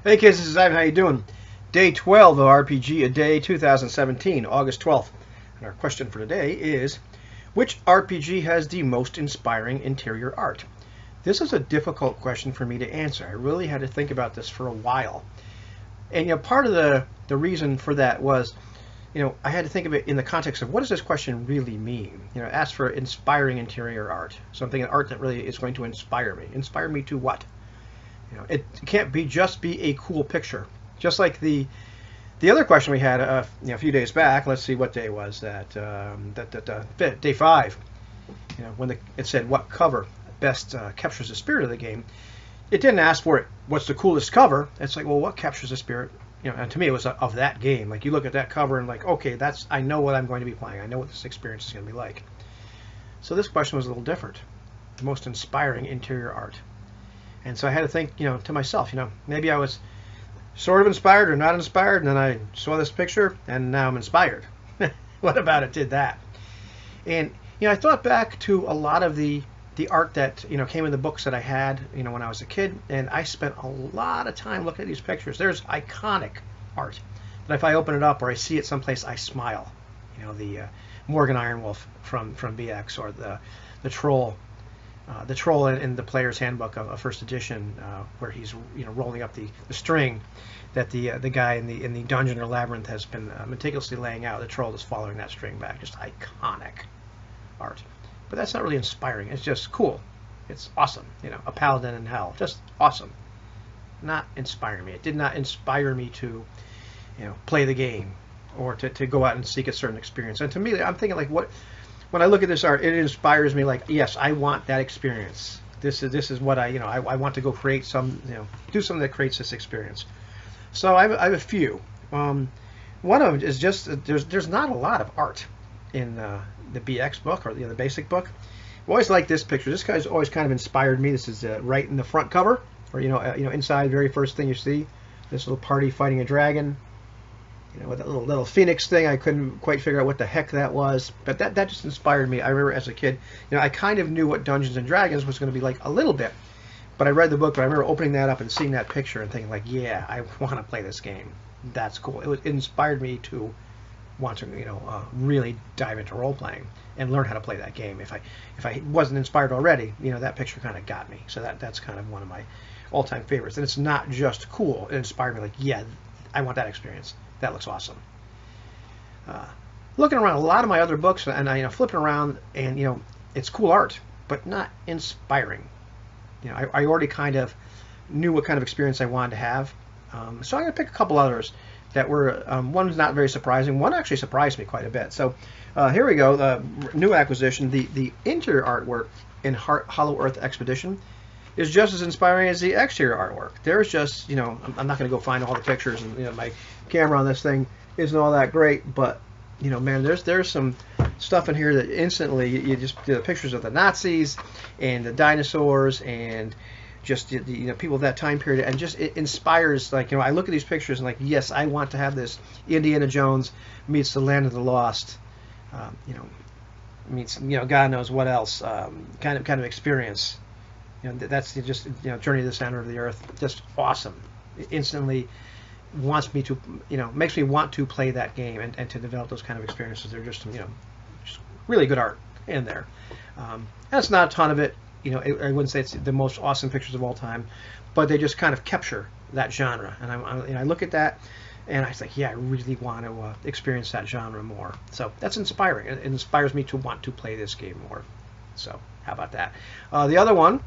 Hey kids, this is Ivan. How you doing? Day 12 of RPG A Day 2017, August 12th. And our question for today is, which RPG has the most inspiring interior art? This is a difficult question for me to answer. I really had to think about this for a while. And part of the reason for that was, I had to think of it in the context of what does this question really mean? Ask for inspiring interior art. Something, an art that really is going to inspire me. Inspire me to what? It can't be just be a cool picture. Just like the other question we had a few days back. Let's see what day was that. Day 5. When it said what cover best captures the spirit of the game. It didn't ask for it. What's the coolest cover? It's like, well, what captures the spirit? And to me, it was of that game. Like you look at that cover and like, okay, I know what I'm going to be playing. I know what this experience is going to be like. So this question was a little different. The most inspiring interior art. And so I had to think, to myself, maybe I was sort of inspired or not inspired, and then I saw this picture, and now I'm inspired. What about it did that? And, I thought back to a lot of the art that, came in the books that I had, when I was a kid, and I spent a lot of time looking at these pictures. There's iconic art that if I open it up or I see it someplace, I smile. The Morgan Ironwolf from BX, or the Troll. The Troll in the Player's Handbook of First Edition, where he's rolling up the string that the guy in the dungeon or labyrinth has been meticulously laying out. The Troll is following that string back. Just iconic art. But that's not really inspiring. It's just cool. It's awesome. A paladin in hell. Just awesome. Not inspiring me. It did not inspire me to play the game or to go out and seek a certain experience. And to me, I'm thinking like what. When I look at this art, it inspires me. Like, yes, I want that experience. This is what I want to go create some, do something that creates this experience. So I have a few. One of them is just there's not a lot of art in the BX book or the basic book. I always like this picture. This guy's always kind of inspired me. This is right in the front cover, or inside, very first thing you see, this little party fighting a dragon. With that little phoenix thing, I couldn't quite figure out what the heck that was, but that just inspired me. I remember as a kid, I kind of knew what Dungeons and Dragons was going to be like a little bit, but I read the book, but I remember opening that up and seeing that picture and thinking like, yeah, I want to play this game. That's cool. It inspired me to want to, really dive into role playing and learn how to play that game. If I wasn't inspired already, that picture kind of got me. So that's kind of one of my all-time favorites. And it's not just cool. It inspired me like, yeah, I want that experience. That looks awesome. Looking around a lot of my other books, and I flipping around, and it's cool art, but not inspiring. I already kind of knew what kind of experience I wanted to have, so I'm going to pick a couple others that were. One's not very surprising. One actually surprised me quite a bit. So here we go. The new acquisition, the interior artwork in Hollow Earth Expedition is just as inspiring as the exterior artwork. There's just, I'm not going to go find all the pictures, and my camera on this thing isn't all that great, but man, there's some stuff in here that instantly you just the pictures of the Nazis and the dinosaurs and just the people of that time period, and just it inspires. Like I look at these pictures and like, yes, I want to have this Indiana Jones meets the Land of the Lost, meets God knows what else kind of experience. That's just Journey to the Center of the Earth. Just awesome. It instantly wants me to makes me want to play that game and to develop those kind of experiences. They're just just really good art in there. That's not a ton of it. I wouldn't say it's the most awesome pictures of all time, but they just kind of capture that genre. And I look at that and I was like, yeah, I really want to experience that genre more. So that's inspiring. It inspires me to want to play this game more. So how about that? The other one,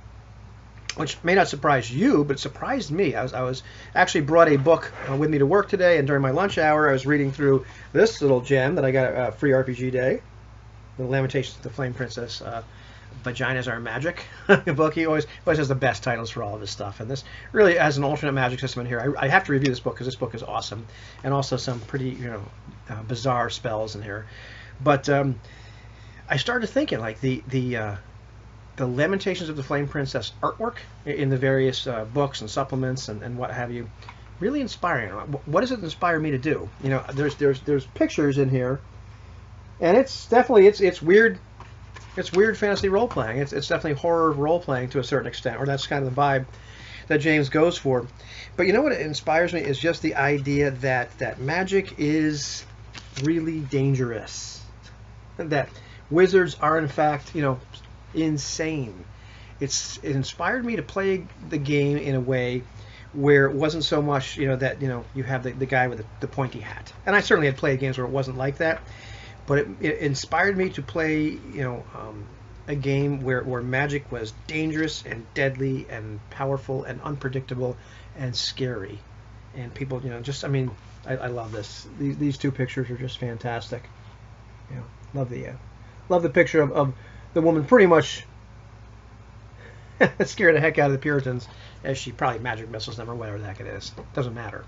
which may not surprise you, but surprised me. I was actually brought a book with me to work today, and during my lunch hour, I was reading through this little gem that I got at Free RPG Day, The Lamentations of the Flame Princess, Vaginas Are Magic book. He always has the best titles for all of his stuff, and this really has an alternate magic system in here. I have to review this book because this book is awesome, and also some pretty bizarre spells in here. But I started thinking like the Lamentations of the Flame Princess artwork in the various books and supplements and what have you, really inspiring. What does it inspire me to do? There's pictures in here, and it's definitely it's weird. It's weird fantasy role playing. It's definitely horror role playing to a certain extent, or that's kind of the vibe that James goes for. But you know what inspires me is just the idea that magic is really dangerous. That wizards are in fact, insane. It inspired me to play the game in a way where it wasn't so much, that you have the guy with the pointy hat. And I certainly had played games where it wasn't like that, but it inspired me to play, a game where magic was dangerous and deadly and powerful and unpredictable and scary. And people, I love this. These two pictures are just fantastic. Love the picture of the woman pretty much scared the heck out of the Puritans, as she probably magic missiles them or whatever the heck it is. Doesn't matter.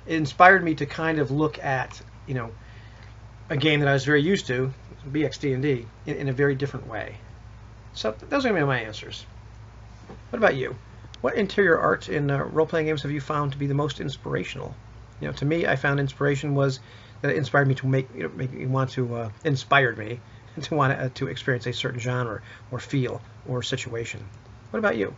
It inspired me to kind of look at, a game that I was very used to, BXD&D, in a very different way. So those are going to be my answers. What about you? What interior art in role-playing games have you found to be the most inspirational? To me, I found inspiration was that it inspired me to make me want to inspired me to want to experience a certain genre or feel or situation. What about you?